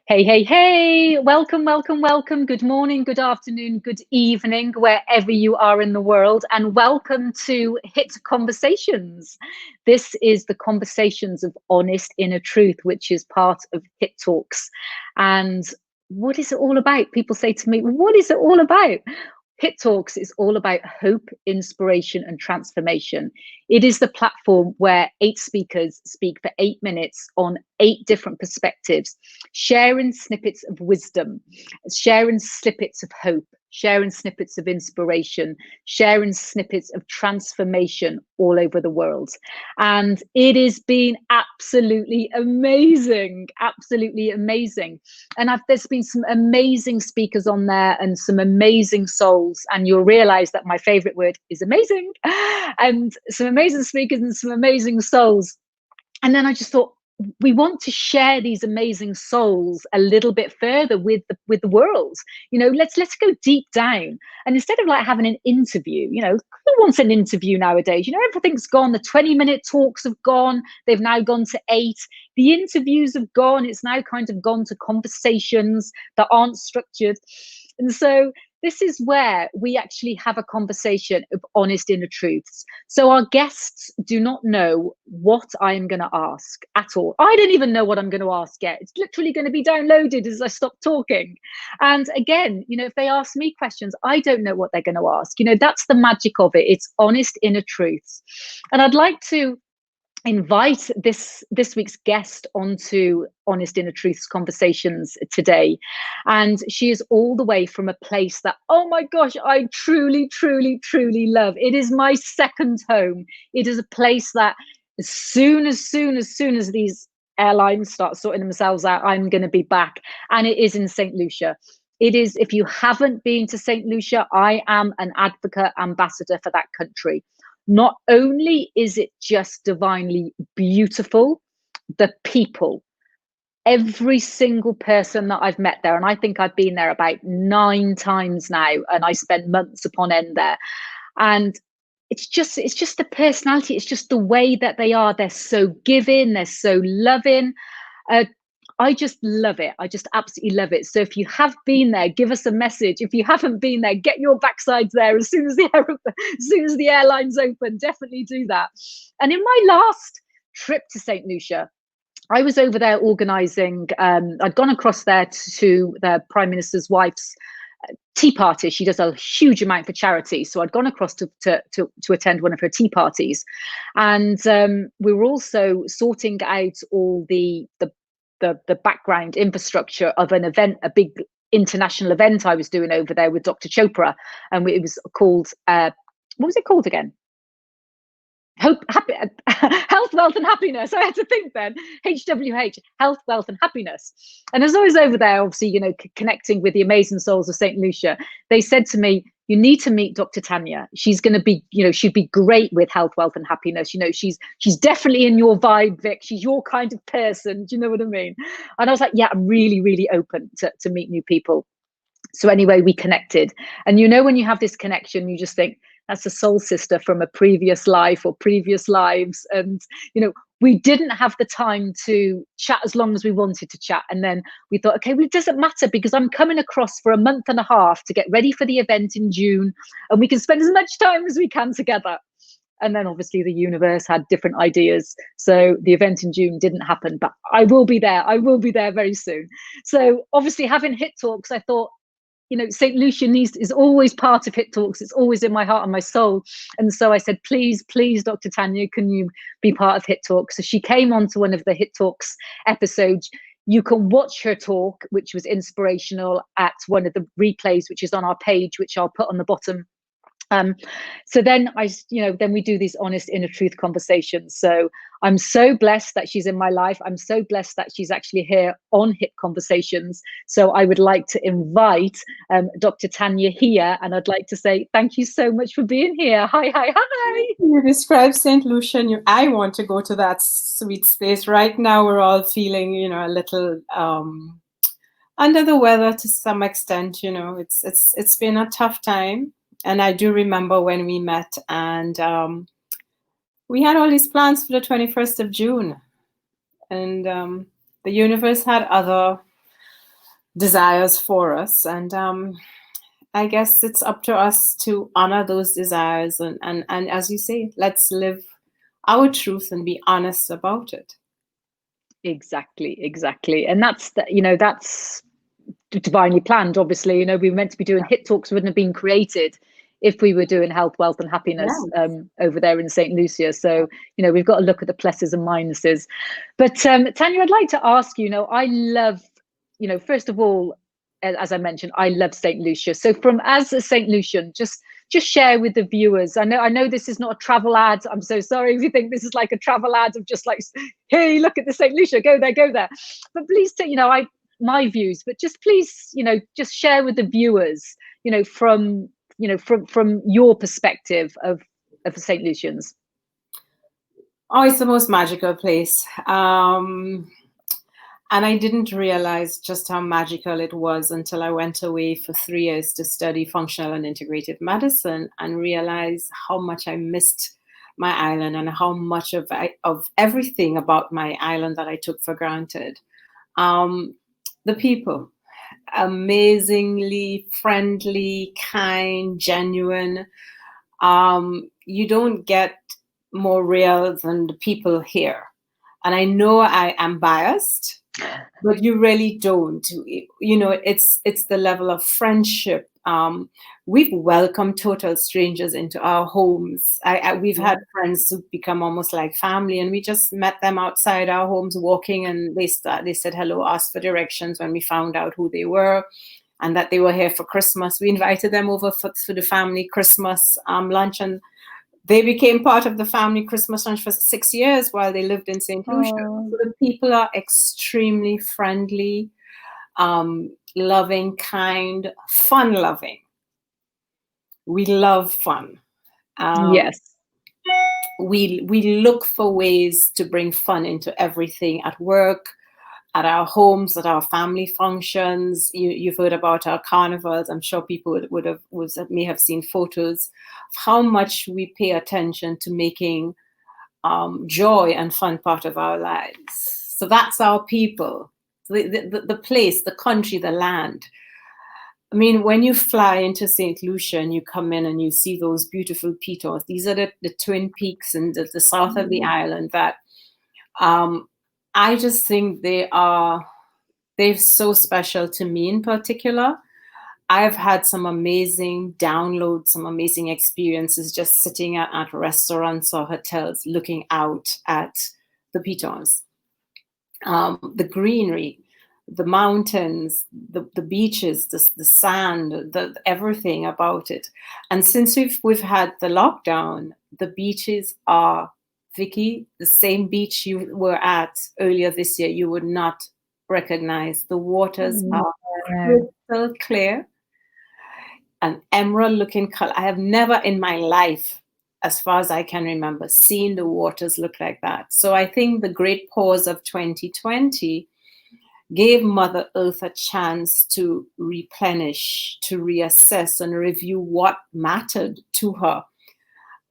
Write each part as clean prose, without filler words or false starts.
Hey, hey, hey, welcome, welcome, welcome. Good morning, good afternoon, good evening, wherever you are in the world, and welcome to Hit Conversations. This is the conversations of honest inner truth, which is part of Hit Talks. And what is it all about? People say to me, what is it all about? Hit Talks is all about hope, inspiration, and transformation. It is the platform where 8 speakers speak for 8 minutes on 8 different perspectives, sharing snippets of wisdom, sharing snippets of hope, sharing snippets of inspiration, sharing snippets of transformation all over the world. And it has been absolutely amazing, absolutely amazing. And there's been some amazing speakers on there and some amazing souls. And you'll realize that my favorite word is amazing. And some amazing speakers and some amazing souls. And then I just thought, we want to share these amazing souls a little bit further with the world. You know, let's go deep down. And instead of like having an interview, you know, who wants an interview nowadays? You know, everything's gone. The 20-minute talks have gone. They've now gone to 8. The interviews have gone. It's now kind of gone to conversations that aren't structured. And so this is where we actually have a conversation of honest inner truths. So our guests do not know what I am going to ask at all. I don't even know what I'm going to ask yet. It's literally going to be downloaded as I stop talking. And again, you know, if they ask me questions, I don't know what they're going to ask. You know, that's the magic of it. It's honest inner truths. And I'd like to invite this week's guest onto Honest Inner Truths Conversations today. And she is all the way from a place that, oh my gosh, I truly, truly, truly love. It is my second home. It is a place that as soon as these airlines start sorting themselves out, I'm going to be back. And it is in St Lucia. It is, if you haven't been to St Lucia, I am an advocate ambassador for that country. Not only is it just divinely beautiful, the people, every single person that I've met there, and I think I've been there about 9 times now, and I spent months upon end there. And it's just the personality, it's just the way that they are. They're so giving, they're so loving. I just love it. I just absolutely love it. So if you have been there, give us a message. If you haven't been there, get your backsides there as soon as the airlines open. Definitely do that. And in my last trip to St Lucia, I was over there organising. I'd gone across there to the Prime Minister's wife's tea party. She does a huge amount for charity, so I'd gone across to attend one of her tea parties, and we were also sorting out all the background infrastructure of an event, a big international event I was doing over there with Dr. Chopra, and it was called what was it called again? Health, wealth, and happiness. I had to think then. HWH, health, wealth, and happiness. And as I was over there, obviously, you know, connecting with the amazing souls of St Lucia, they said to me, you need to meet Dr. Tanya. She's going to be, you know, she'd be great with health, wealth, and happiness. You know, she's definitely in your vibe, Vic. She's your kind of person. Do you know what I mean? And I was like, yeah, I'm really, really open to meet new people. So anyway, we connected. And you know, when you have this connection, you just think, that's a soul sister from a previous life or previous lives. And, you know, we didn't have the time to chat as long as we wanted to chat. And then we thought, okay, well, it doesn't matter because I'm coming across for a month and a half to get ready for the event in June, and we can spend as much time as we can together. And then obviously the universe had different ideas. So the event in June didn't happen, but I will be there. I will be there very soon. So obviously having Hit Talks, I thought, you know, St Lucia is always part of Hit Talks. It's always in my heart and my soul. And so I said, please, Dr. Tanya, can you be part of Hit Talks? So she came on to one of the Hit Talks episodes. You can watch her talk, which was inspirational, at one of the replays, which is on our page, which I'll put on the bottom. So then then we do these honest inner truth conversations. So I'm so blessed that she's in my life. I'm so blessed that she's actually here on Hit Conversations. So I would like to invite Dr. Tanya here, and I'd like to say thank you so much for being here. Hi. You describe St. Lucia, and I want to go to that sweet space. Right now, we're all feeling, you know, a little under the weather to some extent. You know, it's been a tough time. And I do remember when we met, and we had all these plans for the 21st of June. And the universe had other desires for us. And I guess it's up to us to honor those desires. And as you say, let's live our truth and be honest about it. Exactly. And that's, that's divinely planned, obviously. We were meant to be doing HIT talks, wouldn't have been created if we were doing health, wealth and happiness over there in St Lucia. So we've got to look at the pluses and minuses. But Tanya, I'd like to ask you, I love, first of all, as I mentioned, I love St Lucia. So as a St Lucian, just share with the viewers. I know this is not a travel ad. I'm so sorry if you think this is like a travel ad of just like, hey, look at the St Lucia, go there. But please take, my views, but just please, just share with the viewers, from your perspective of St Lucians. Oh, it's the most magical place. And I didn't realize just how magical it was until I went away for 3 years to study functional and integrative medicine and realized how much I missed my island and how much of everything about my island that I took for granted. The people, amazingly friendly, kind, genuine. You don't get more real than the people here. And I know I am biased, but you really don't. It's the level of friendship. We've welcomed total strangers into our homes. We've had friends who become almost like family, and we just met them outside our homes walking, and they said hello, asked for directions when we found out who they were and that they were here for Christmas. We invited them over for the family Christmas lunch, and they became part of the family Christmas lunch for 6 years while they lived in St. Lucia. So the people are extremely friendly, loving, kind, fun-loving. We love fun. Yes. We look for ways to bring fun into everything at work, at our homes, at our family functions. You've heard about our carnivals. I'm sure people may have seen photos of how much we pay attention to making joy and fun part of our lives. So that's our people, the place, the country, the land. I mean, when you fly into St. Lucia and you come in and you see those beautiful pitons, these are the twin peaks in the south of the island that I just think they're so special to me in particular. I've had some amazing downloads, some amazing experiences just sitting at restaurants or hotels looking out at the pitons, the greenery, the mountains, the beaches, the sand, everything about it. And since we've had the lockdown, the beaches are, Vikki, the same beach you were at earlier this year, you would not recognize. The waters are crystal clear, an emerald looking color. I have never in my life, as far as I can remember, seen the waters look like that. So I think the great pause of 2020 gave Mother Earth a chance to replenish, to reassess and review what mattered to her.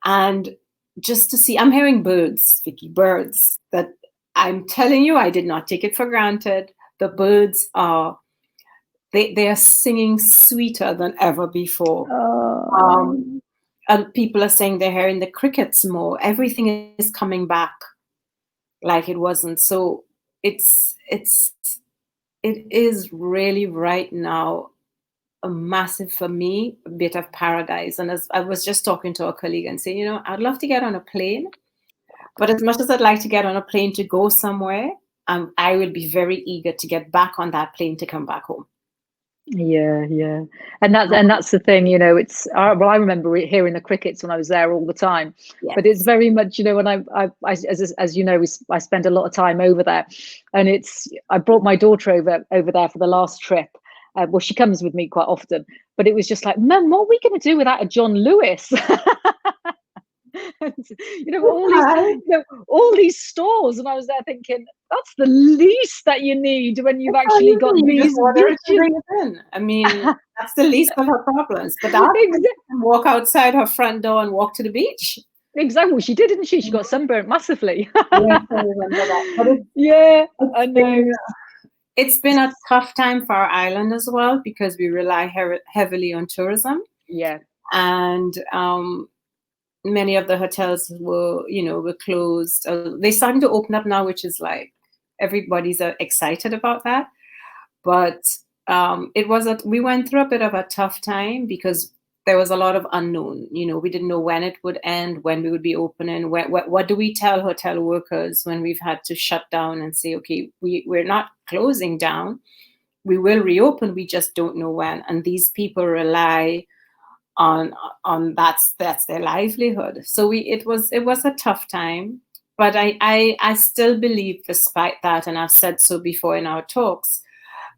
And just to see, I'm hearing birds, Vikki, birds that I'm telling you, I did not take it for granted. The birds are, they are singing sweeter than ever before. And people are saying they're hearing the crickets more. Everything is coming back like it wasn't. So it is really right now a massive, for me, a bit of paradise. And as I was just talking to a colleague and saying, I'd love to get on a plane, but as much as I'd like to get on a plane to go somewhere, I would be very eager to get back on that plane to come back home. Yeah. And that's the thing, it's, well, I remember hearing the crickets when I was there all the time, but it's very much, when I as you know, I spend a lot of time over there, and I brought my daughter over there for the last trip. Well, she comes with me quite often, but it was just like, Mum, what are we going to do without a John Lewis? And, all these stores, and I was there thinking, that's the least that you need when you've actually got these beaches. I mean, that's the least of her problems. But exactly. Walk outside her front door and walk to the beach. Exactly. Well, she did, didn't she? She got sunburnt massively. Yes, I remember that. But I know. It's been a tough time for our island as well because we rely heavily on tourism. Yeah. And many of the hotels were closed. They're starting to open up now, which is like everybody's excited about that. But we went through a bit of a tough time because there was a lot of unknown. We didn't know when it would end, when we would be opening. What do we tell hotel workers when we've had to shut down and say, okay, we're not closing down. We will reopen. We just don't know when. And these people rely on that's their livelihood. So it was a tough time. But I still believe, despite that, and I've said so before in our talks,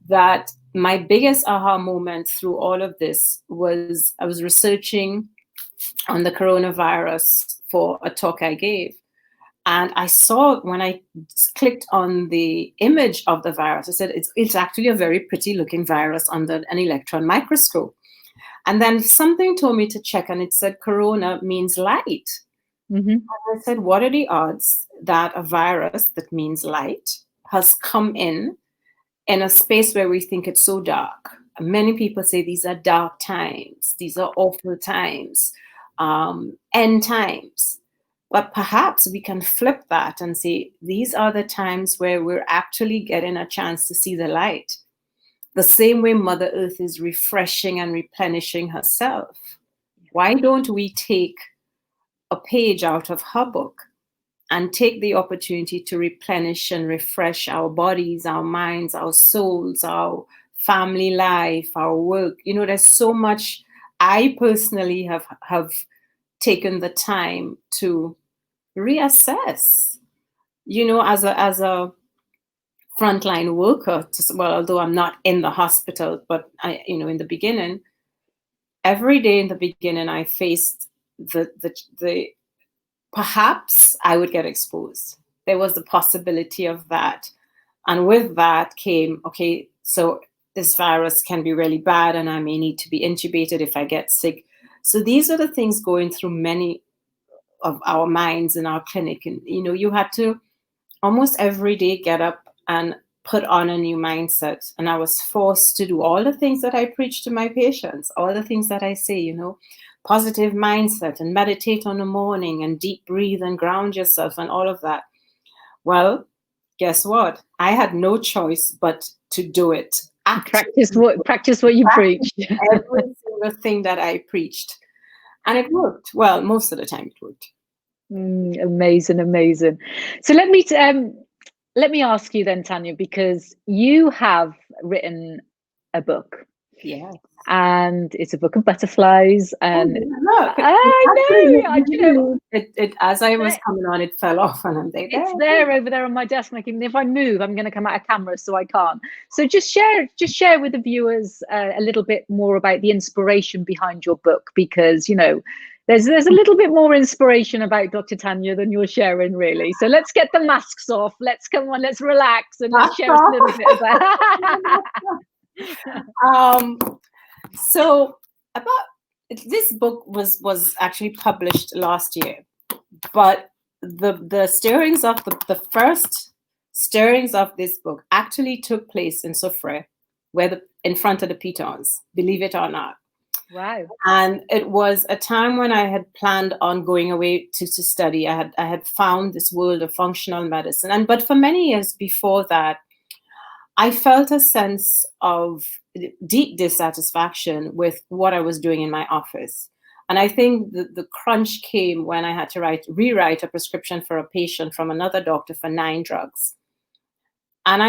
that my biggest aha moment through all of this was I was researching on the coronavirus for a talk I gave. And I saw, when I clicked on the image of the virus, I said, it's actually a very pretty looking virus under an electron microscope. And then something told me to check, and it said corona means light. Mm-hmm. And I said, what are the odds that a virus that means light has come in a space where we think it's so dark? Many people say these are dark times, these are awful times, end times. But perhaps we can flip that and say, these are the times where we're actually getting a chance to see the light. The same way Mother Earth is refreshing and replenishing herself. Why don't we take a page out of her book and take the opportunity to replenish and refresh our bodies, our minds, our souls, our family life, our work? There's so much. I personally have taken the time to reassess, as a frontline worker. Although I'm not in the hospital, but in the beginning, every day in the beginning, I faced the perhaps I would get exposed. There was the possibility of that. And with that came, okay, so this virus can be really bad and I may need to be intubated if I get sick. So these are the things going through many of our minds in our clinic. And, you had to almost every day get up and put on a new mindset. And I was forced to do all the things that I preach to my patients, all the things that I say, positive mindset and meditate on the morning and deep breathe and ground yourself and all of that. Well, guess what? I had no choice but to do it. Practice what you preached. Every single thing that I preached. And it worked. Well, most of the time it worked. Amazing. So let me ask you then, Tanya, because you have written a book. Yeah. And it's a book of butterflies. And as I was coming on, it fell off, and I'm there. It's there over there on my desk. Like, even if I move, I'm going to come out of camera, so I can't. So just share with the viewers a little bit more about the inspiration behind your book, because there's a little bit more inspiration about Dr. Tanya than you're sharing, really. So let's get the masks off. Let's relax, and let's share a little bit about. So about this book was actually published last year, but the stirrings of the first stirrings of this book actually took place in Soufrière, in front of the Pitons, believe it or not. Wow. And it was a time when I had planned on going away to study. I had found this world of functional medicine, but for many years before that, I felt a sense of deep dissatisfaction with what I was doing in my office. And I think the crunch came when I had to rewrite a prescription for a patient from another doctor for 9 drugs. And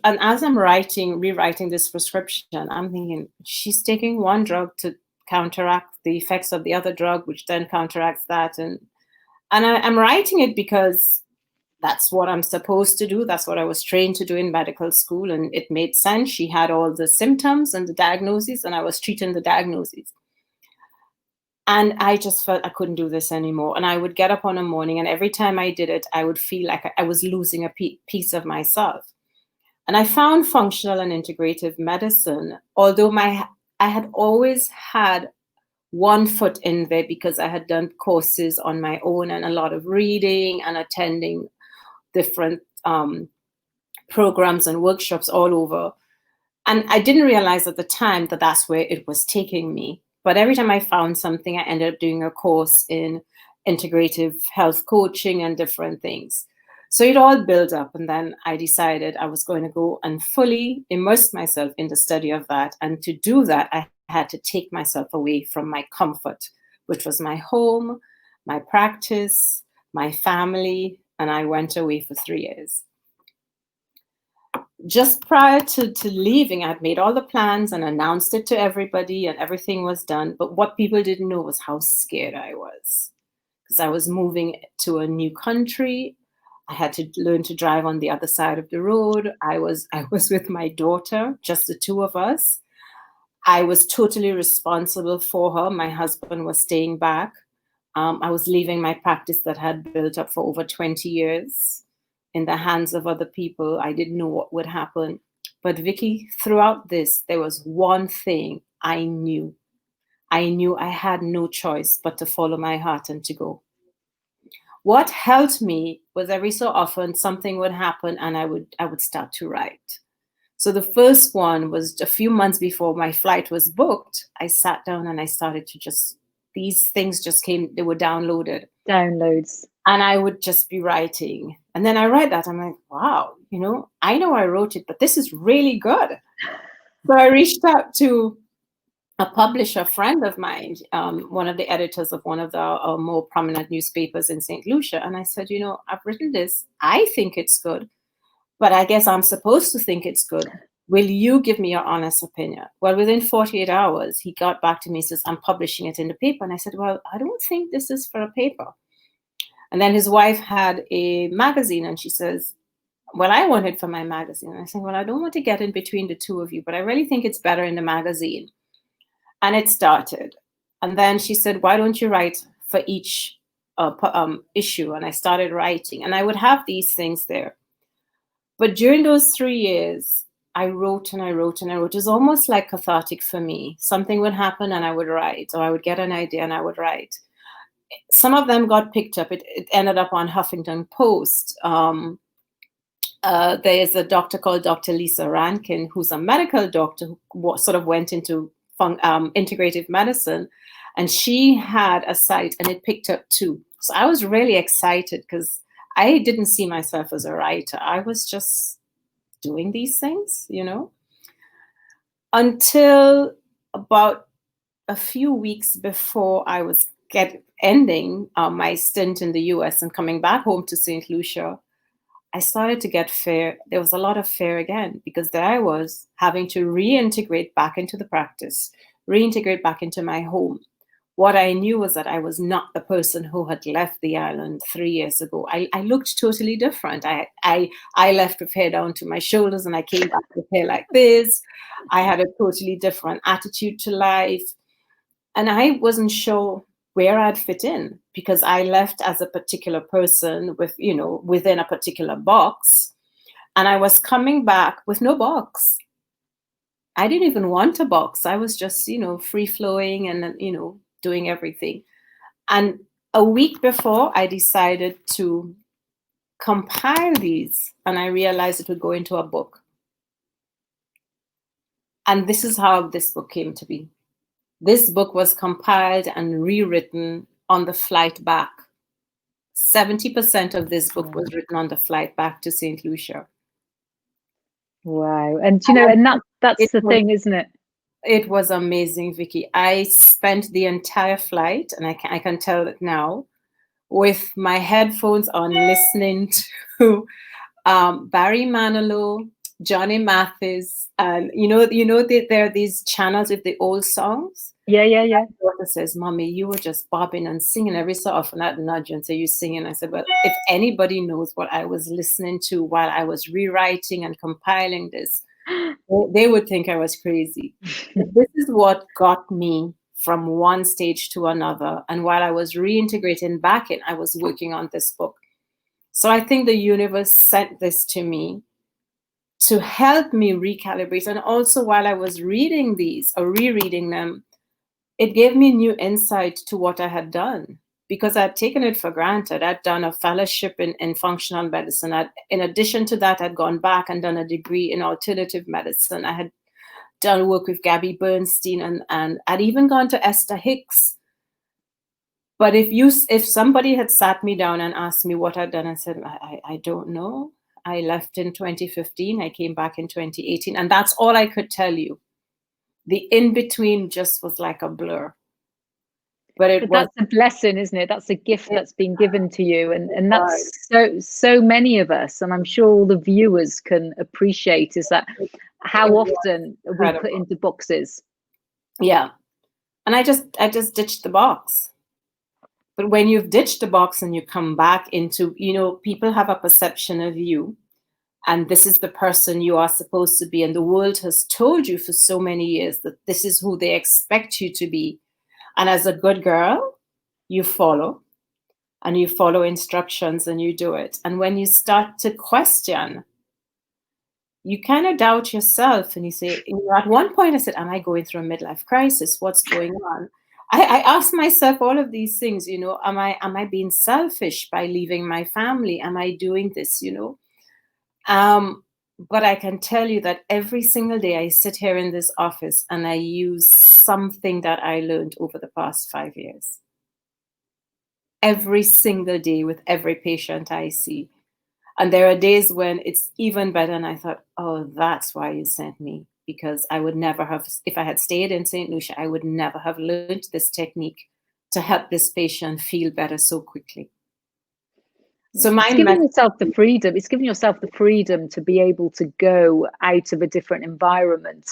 as I'm rewriting this prescription, I'm thinking, she's taking one drug to counteract the effects of the other drug, which then counteracts that. And I'm writing it because that's what I'm supposed to do. That's what I was trained to do in medical school. And it made sense. She had all the symptoms and the diagnoses, and I was treating the diagnoses. And I just felt I couldn't do this anymore. And I would get up on a morning, and every time I did it, I would feel like I was losing a piece of myself. And I found functional and integrative medicine, although I had always had one foot in there because I had done courses on my own and a lot of reading and attending different programs and workshops all over. And I didn't realize at the time that that's where it was taking me. But every time I found something, I ended up doing a course in integrative health coaching and different things. So it all built up. And then I decided I was going to go and fully immerse myself in the study of that. And to do that, I had to take myself away from my comfort, which was my home, my practice, my family. And I went away for 3 years. Just prior to leaving, I'd made all the plans and announced it to everybody, and everything was done. But what people didn't know was how scared I was, because I was moving to a new country. I had to learn to drive on the other side of the road. I was with my daughter, just the two of us. I was totally responsible for her. My husband was staying back. I was leaving my practice that had built up for over 20 years in the hands of other people. I didn't know what would happen. But Vikki, throughout this, there was one thing I knew. I knew I had no choice but to follow my heart and to go. What helped me was every so often something would happen and I would start to write. So the first one was a few months before my flight was booked. I sat down and I started to these things just came, they were downloaded. Downloads. And I would just be writing. And then I write that. I'm like, wow, I know I wrote it, but this is really good. So I reached out to a publisher friend of mine, one of the editors of one of the more prominent newspapers in St. Lucia. And I said, I've written this. I think it's good, but I guess I'm supposed to think it's good. Will you give me your honest opinion? Well, within 48 hours, he got back to me and says, I'm publishing it in the paper. And I said, well, I don't think this is for a paper. And then his wife had a magazine and she says, well, I want it for my magazine. And I said, well, I don't want to get in between the two of you, but I really think it's better in the magazine. And it started. And then she said, why don't you write for each issue? And I started writing. And I would have these things there. But during those 3 years, I wrote and I wrote and I wrote. It was almost like cathartic for me. Something would happen and I would write, or I would get an idea and I would write. Some of them got picked up. It ended up on Huffington Post. There is a doctor called Dr. Lisa Rankin, who's a medical doctor who sort of went into integrative medicine. And she had a site and it picked up too. So I was really excited because I didn't see myself as a writer. I was just doing these things, until about a few weeks before I was ending my stint in the US and coming back home to St. Lucia, I started to get fear. There was a lot of fear again, because there I was having to reintegrate back into the practice, reintegrate back into my home. What I knew was that I was not the person who had left the island 3 years ago. I looked totally different. I left with hair down to my shoulders and I came back with hair like this. I had a totally different attitude to life. And I wasn't sure where I'd fit in, because I left as a particular person with, within a particular box. And I was coming back with no box. I didn't even want a box. I was just, free flowing and, doing everything. And a week before, I decided to compile these, and I realized it would go into a book. And this is how this book came to be. This book was compiled and rewritten on the flight back. 70% of this book was written on the flight back to St. Lucia. Wow. And, and that's the thing, isn't it? It was amazing, Vikki. I spent the entire flight, and I can tell it now, with my headphones on, listening to Barry Manilow, Johnny Mathis, and there are these channels with the old songs. Yeah. My daughter says, "Mommy, you were just bobbing and singing." Every so often I'd nudge and say, "You singing?" I said, "Well, if anybody knows what I was listening to while I was rewriting and compiling this, they would think I was crazy." This is what got me from one stage to another. And while I was reintegrating back in, I was working on this book. So I think the universe sent this to me to help me recalibrate. And also while I was reading these or rereading them, it gave me new insight to what I had done. because I'd taken it for granted. I'd done a fellowship in functional medicine. In addition to that, I'd gone back and done a degree in alternative medicine. I had done work with Gabby Bernstein, and I'd even gone to Esther Hicks. But if somebody had sat me down and asked me what I'd done, I said, I don't know. I left in 2015. I came back in 2018. And that's all I could tell you. The in-between just was like a blur. But that's a blessing, isn't it? That's a gift that's been given to you. And that's so many of us, and I'm sure all the viewers can appreciate, is that how often we put into boxes. Yeah. And I just ditched the box. But when you've ditched the box and you come back into, people have a perception of you, and this is the person you are supposed to be. And the world has told you for so many years that this is who they expect you to be. And as a good girl, you follow instructions and you do it. And when you start to question, you kind of doubt yourself, and you say, at one point I said, am I going through a midlife crisis? What's going on? I asked myself all of these things, am I being selfish by leaving my family? Am I doing this, But I can tell you that every single day I sit here in this office and I use something that I learned over the past 5 years. Every single day with every patient I see. And there are days when it's even better, and I thought, oh, that's why you sent me. Because I would never have, if I had stayed in St. Lucia, I would never have learned this technique to help this patient feel better so quickly. So it's giving yourself the freedom. It's giving yourself the freedom to be able to go out of a different environment,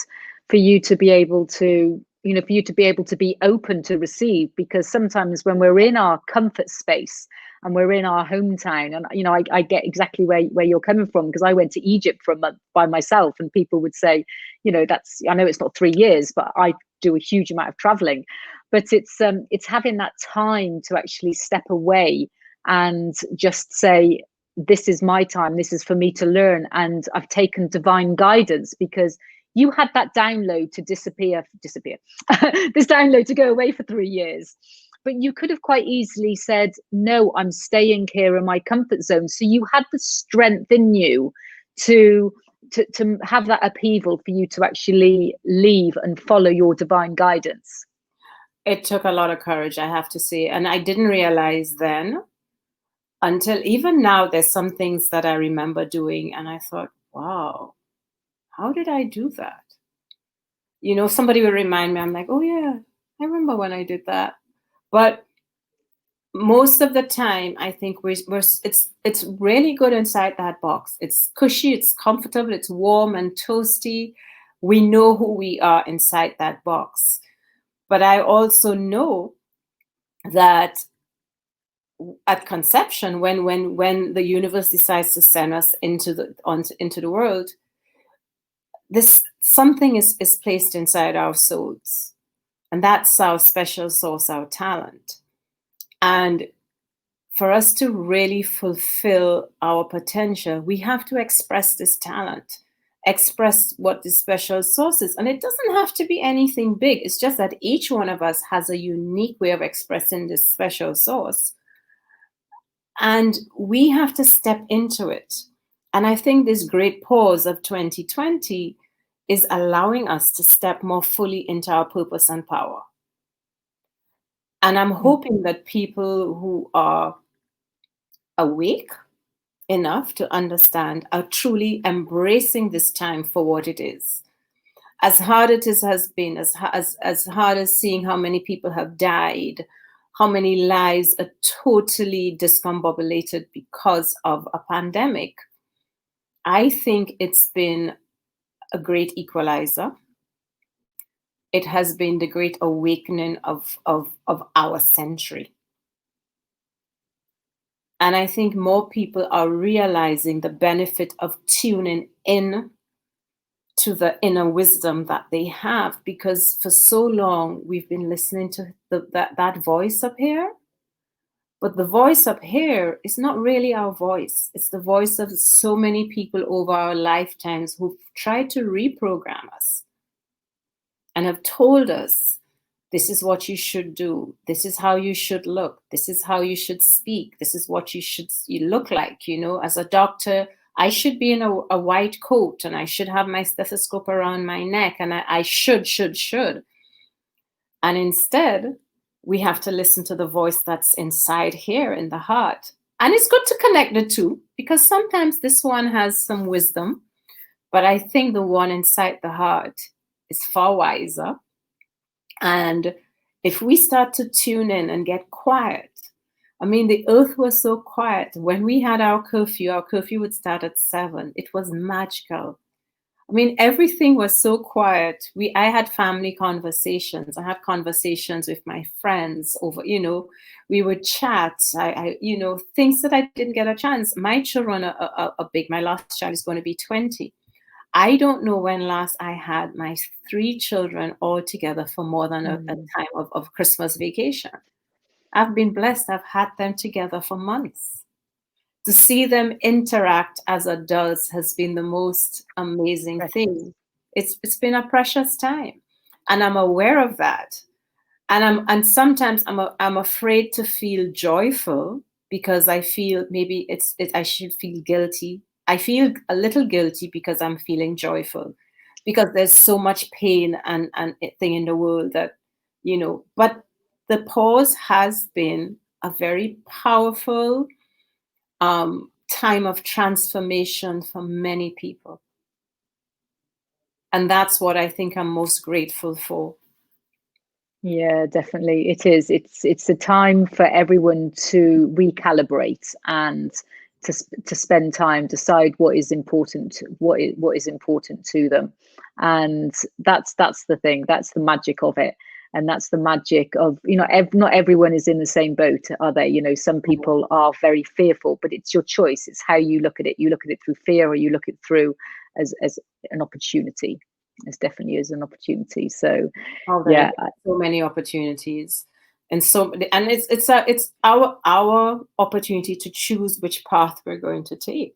for you to be able to, for you to be able to be open to receive. Because sometimes when we're in our comfort space and we're in our hometown, and I get exactly where you're coming from, because I went to Egypt for a month by myself, and people would say, that's, I know it's not 3 years, but I do a huge amount of traveling. But it's having that time to actually step away and just say, this is my time, this is for me to learn. And I've taken divine guidance, because you had that download to disappear, this download to go away for 3 years. But you could have quite easily said, no, I'm staying here in my comfort zone. So you had the strength in you to have that upheaval for you to actually leave and follow your divine guidance. It took a lot of courage, I have to say. And I didn't realize then, until even now, there's some things that I remember doing, and I thought, wow, how did I do that? Somebody will remind me, I'm like, oh yeah, I remember when I did that. But most of the time, I think it's really good inside that box. It's cushy, it's comfortable, it's warm and toasty. We know who we are inside that box. But I also know that at conception, when the universe decides to send us into the world, this something is placed inside our souls, and that's our special source, our talent. And for us to really fulfill our potential, we have to express this talent, express what this special source is. And it doesn't have to be anything big. It's just that each one of us has a unique way of expressing this special source. And we have to step into it. And I think this great pause of 2020 is allowing us to step more fully into our purpose and power. And I'm hoping that people who are awake enough to understand are truly embracing this time for what it is. As hard as it has been, as hard as seeing how many people have died, how many lives are totally discombobulated because of a pandemic, I think it's been a great equalizer. It has been the great awakening of our century. And I think more people are realizing the benefit of tuning in to the inner wisdom that they have, because for so long we've been listening to that voice up here. But the voice up here is not really our voice. It's the voice of so many people over our lifetimes who've tried to reprogram us and have told us This is what you should do. This is how you should look. This is how you should speak. This is what you look like. You know, as a doctor, I should be in a white coat, and I should have my stethoscope around my neck, and I should. And instead, we have to listen to the voice that's inside here in the heart. And it's good to connect the two, because sometimes this one has some wisdom, but I think the one inside the heart is far wiser. And if we start to tune in and get quiet, I mean, the earth was so quiet. When we had our curfew would start at 7. It was magical. I mean, everything was so quiet. I had family conversations. I had conversations with my friends over, you know, we would chat. You know, things that I didn't get a chance. My children are big. My last child is going to be 20. I don't know when last I had my 3 children all together for more than a time of Christmas vacation. I've been blessed. I've had them together for months. To see them interact as adults has been the most amazing thing. It's been a precious time, and I'm aware of that. And sometimes I'm afraid to feel joyful, because I feel maybe I should feel guilty. I feel a little guilty because I'm feeling joyful, because there's so much pain and thing in the world that, you know, but the pause has been a very powerful time of transformation for many people. And that's what I think I'm most grateful for. Yeah, definitely. It is. It's a time for everyone to recalibrate and to spend time, decide what is important, what is important to them. And that's the thing. That's the magic of it. And that's the magic of, you know, not everyone is in the same boat, are they? You know, some people are very fearful, but it's your choice. It's how you look at it. You look at it through fear, or you look at it through as an opportunity. It definitely is an opportunity. So yeah, so many opportunities, and it's our opportunity to choose which path we're going to take.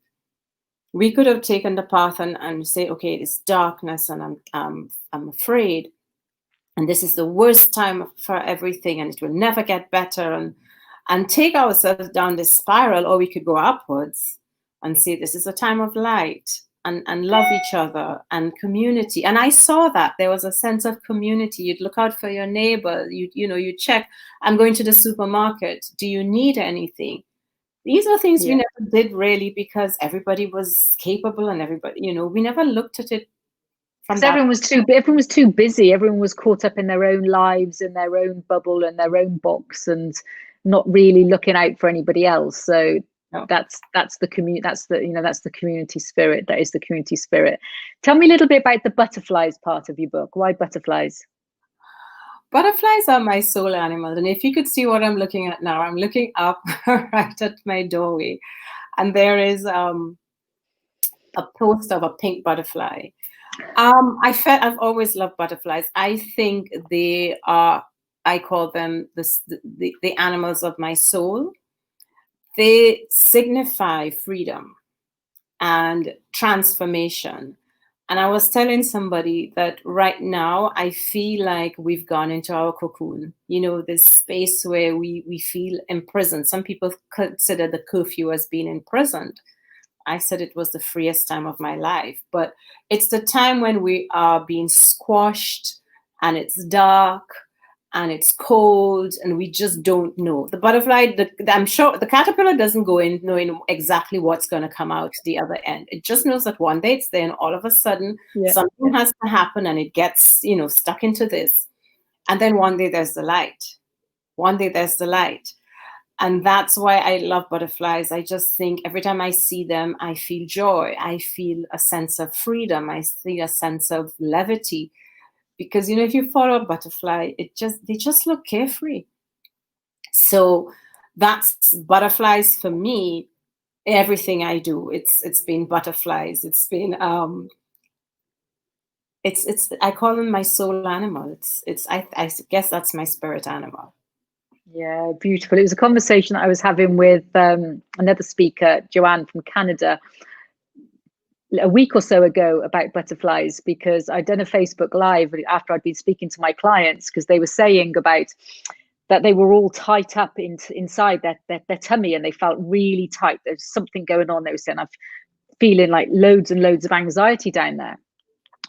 We could have taken the path and say, okay, it's darkness, and I'm afraid, and this is the worst time for everything, and it will never get better, and take ourselves down this spiral. Or we could go upwards and say, this is a time of light, and love each other and community. And I saw that there was a sense of community. You'd look out for your neighbor. You check. I'm going to the supermarket. Do you need anything? These are things we never did really, because everybody was capable, and everybody, you know, we never looked at it. Because everyone was too busy. Everyone was caught up in their own lives and their own bubble and their own box, and not really looking out for anybody else. So that's the community. That's the community spirit. That is the community spirit. Tell me a little bit about the butterflies part of your book. Why butterflies? Butterflies are my soul animals. And if you could see what I'm looking at now, I'm looking up right at my doorway, and there is a poster of a pink butterfly. I've always loved butterflies. I think they are, I call them the animals of my soul. They signify freedom and transformation. And I was telling somebody that right now I feel like we've gone into our cocoon, you know, this space where we feel imprisoned. Some people consider the curfew as being imprisoned. I said it was the freest time of my life, but it's the time when we are being squashed, and it's dark, and it's cold, and we just don't know. The butterfly, I'm sure the caterpillar doesn't go in knowing exactly what's going to come out the other end. It just knows that one day it's there, and all of a sudden something has to happen, and it gets, you know, stuck into this. And then one day there's the light. One day there's the light. And that's why I love butterflies. I just think every time I see them, I feel joy. I feel a sense of freedom. I feel a sense of levity. Because, you know, if you follow a butterfly, they just look carefree. So that's butterflies for me. Everything I do, it's been butterflies. It's been I call them my soul animal. I guess that's my spirit animal. Yeah, beautiful. It was a conversation that I was having with another speaker, Joanne from Canada. a week or so ago about butterflies, because I'd done a Facebook Live after I'd been speaking to my clients, because they were saying about that they were all tight up inside their tummy, and they felt really tight. There's something going on. They were saying, I'm feeling like loads and loads of anxiety down there.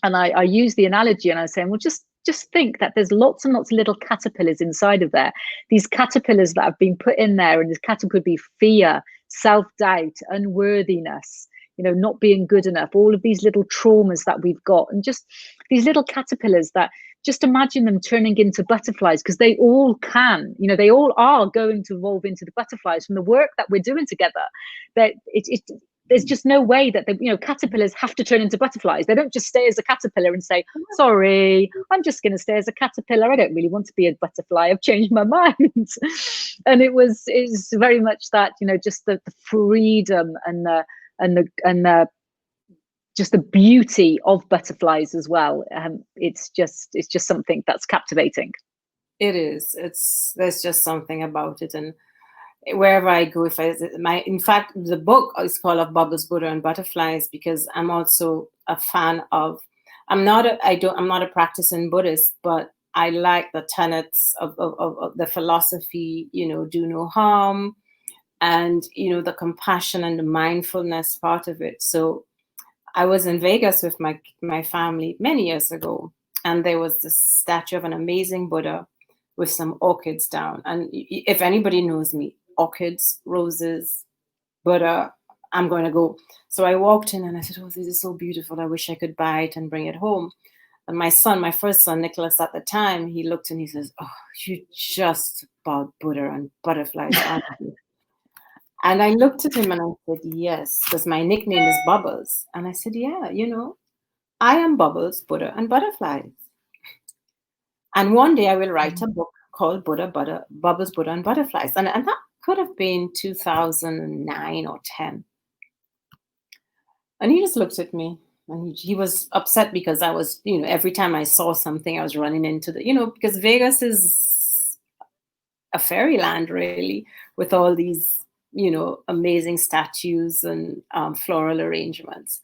And I use the analogy, and I was saying, well, just think that there's lots and lots of little caterpillars inside of there. These caterpillars that have been put in there, and this caterpillar could be fear, self-doubt, unworthiness, not being good enough, all of these little traumas that we've got, and just these little caterpillars that, just imagine them turning into butterflies, because they all can, they all are going to evolve into the butterflies from the work that we're doing together. That there's just no way that caterpillars have to turn into butterflies. They don't just stay as a caterpillar and say, sorry, I'm just going to stay as a caterpillar. I don't really want to be a butterfly. I've changed my mind. And it's very much that, just the freedom and the just the beauty of butterflies as well. It's just something that's captivating. It is. There's just something about it. And wherever I go, in fact, the book is called Of Bubbles, Buddha and Butterflies, because I'm also a fan of, I'm not a practicing Buddhist, but I like the tenets of the philosophy, do no harm, and, the compassion and the mindfulness part of it. So I was in Vegas with my family many years ago, and there was this statue of an amazing Buddha with some orchids down. And if anybody knows me, orchids, roses, Buddha, I'm going to go. So I walked in and I said, oh, this is so beautiful. I wish I could buy it and bring it home. And my first son, Nicholas, at the time, he looked and he says, oh, you just bought Buddha and butterflies, aren't you? And I looked at him and I said, yes, because my nickname is Bubbles. And I said, yeah, I am Bubbles, Buddha, and Butterflies. And one day I will write a book called Bubbles, Buddha, and Butterflies. And that could have been 2009 or 10. And he just looked at me, and he was upset because I was, every time I saw something, I was running into because Vegas is a fairyland, really, with all these amazing statues and floral arrangements.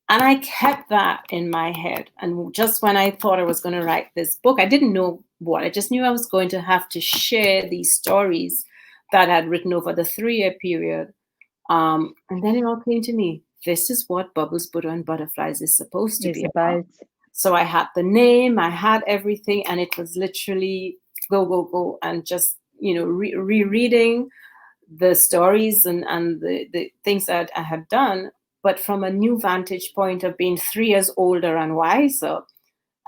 And I kept that in my head. And just when I thought I was going to write this book, I didn't know what. I just knew I was going to have to share these stories that I had written over the 3-year period. And then it all came to me. This is what Bubbles, Buddha, and Butterflies is supposed to be about. So I had the name, I had everything, and it was literally go, and just, rereading the stories and the things that I had done, but from a new vantage point of being 3 years older and wiser,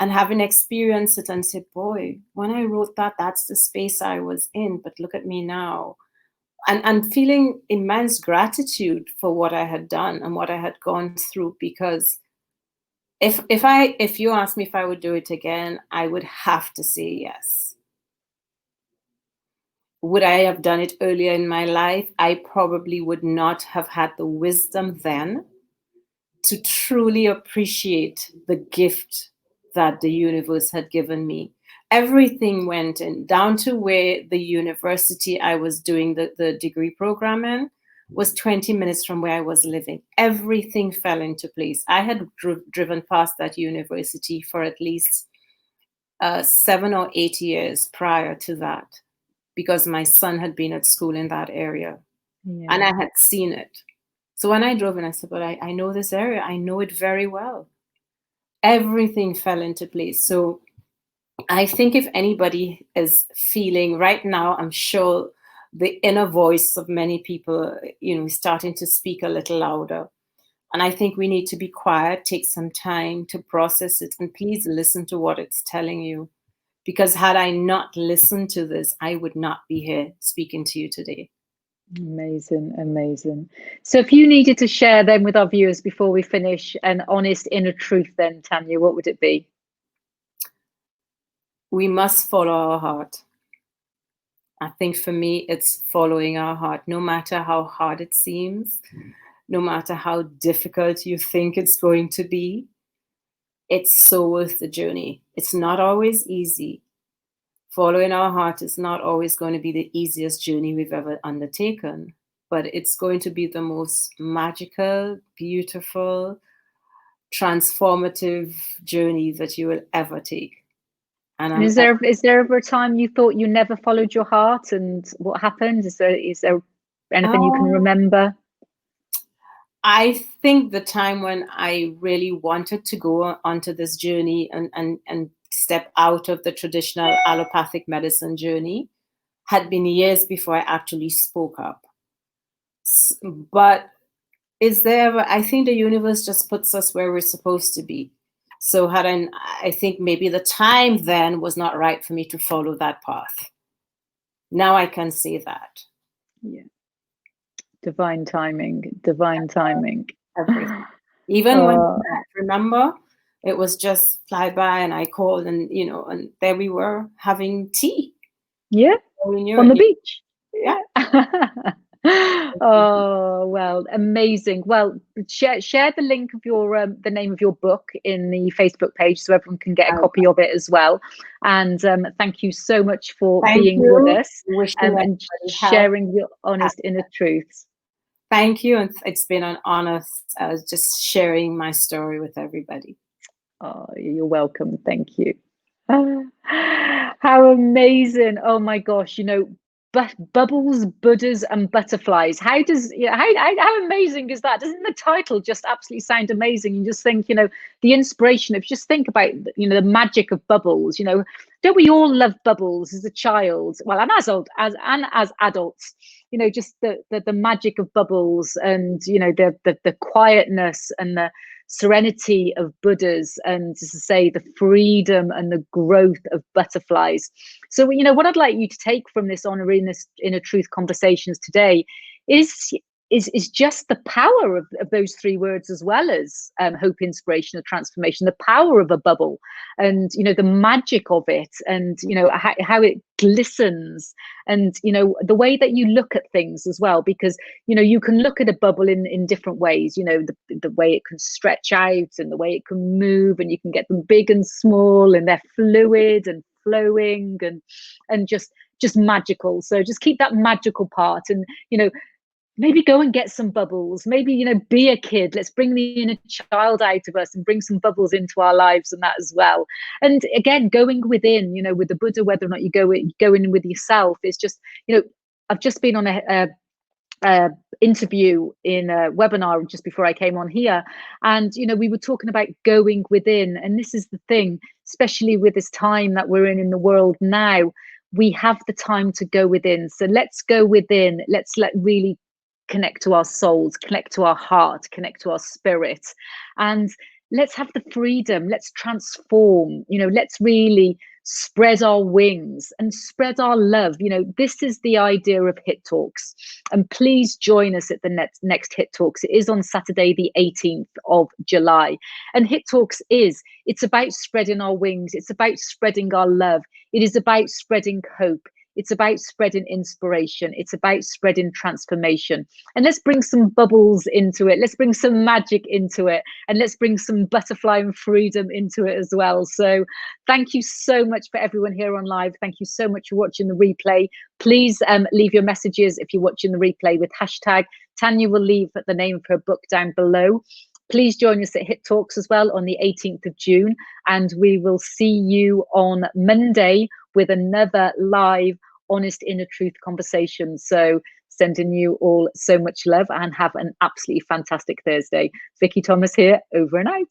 and having experienced it and said, boy, when I wrote that, that's the space I was in, but look at me now. And feeling immense gratitude for what I had done and what I had gone through, because if you ask me if I would do it again, I would have to say yes. Would I have done it earlier in my life? I probably would not have had the wisdom then to truly appreciate the gift that the universe had given me. Everything went in, down to where the university I was doing the degree program in was 20 minutes from where I was living. Everything fell into place. I had driven past that university for at least 7 or 8 years prior to that, because my son had been at school in that area. Yeah. And I had seen it. So when I drove in, I said, but I know this area. I know it very well. Everything fell into place. So I think if anybody is feeling right now, I'm sure the inner voice of many people, starting to speak a little louder. And I think we need to be quiet, take some time to process it, and please listen to what it's telling you. Because had I not listened to this, I would not be here speaking to you today. Amazing. So if you needed to share then with our viewers before we finish an honest inner truth, then Tanya, what would it be? We must follow our heart. I think for me, it's following our heart, no matter how hard it seems, no matter how difficult you think it's going to be. It's so worth the journey. It's not always easy. Following our heart is not always going to be the easiest journey we've ever undertaken, but it's going to be the most magical, beautiful, transformative journey that you will ever take. And is there ever a time you thought you never followed your heart, and what happened? Is there anything you can remember? I think the time when I really wanted to go onto this journey and step out of the traditional allopathic medicine journey had been years before I actually spoke up. But I think the universe just puts us where we're supposed to be. So I think maybe the time then was not right for me to follow that path. Now I can say that. Yeah. Divine timing, divine timing. Everything. Even when we met, remember, it was just fly by, and I called, and and there we were having tea. Yeah, on the beach. Yeah. Oh, well, amazing. Well, share the link of your the name of your book in the Facebook page so everyone can get a copy of it as well. And thank you so much for being with us and sharing your honest inner truths. Thank you, and it's been an honor just sharing my story with everybody. Oh, you're welcome. Thank you. How amazing! Oh my gosh, bubbles, Buddhas, and butterflies. How amazing is that? Doesn't the title just absolutely sound amazing? You just think, the inspiration. If you just think about, the magic of bubbles. Don't we all love bubbles as a child? Well, and as adults. Just the magic of bubbles, and the quietness and the serenity of Buddhas, and to say the freedom and the growth of butterflies. So what I'd like you to take from this honoring this inner truth conversations today is just the power of those three words, as well as hope, inspiration, and transformation. The power of a bubble, and the magic of it, and how it glistens, and the way that you look at things as well, because you can look at a bubble in different ways. The way it can stretch out, and the way it can move, and you can get them big and small, and they're fluid and flowing, and just magical. So just keep that magical part, and maybe go and get some bubbles. Maybe, be a kid. Let's bring the inner child out of us and bring some bubbles into our lives, and that as well. And again, going within, with the Buddha, whether or not you go in with yourself, is just, I've just been on a interview in a webinar just before I came on here, and we were talking about going within. And this is the thing, especially with this time that we're in the world now, we have the time to go within. So let's go within. Let's really connect to our souls, connect to our heart, connect to our spirit, and let's have the freedom. Let's transform. Let's really spread our wings and spread our love. This is the idea of Hit Talks, and please join us at the next Hit Talks. It is on Saturday the 18th of July, and Hit Talks it's about spreading our wings. It's about spreading our love. It is about spreading hope. It's about spreading inspiration. It's about spreading transformation. And let's bring some bubbles into it. Let's bring some magic into it. And let's bring some butterfly and freedom into it as well. So thank you so much for everyone here on live. Thank you so much for watching the replay. Please leave your messages if you're watching the replay with hashtag. Tanya will leave the name of her book down below. Please join us at Hit Talks as well on the 18th of June. And we will see you on Monday with another live honest inner truth conversation. So sending you all so much love, and have an absolutely fantastic Thursday. Vikki Thomas here, over and out.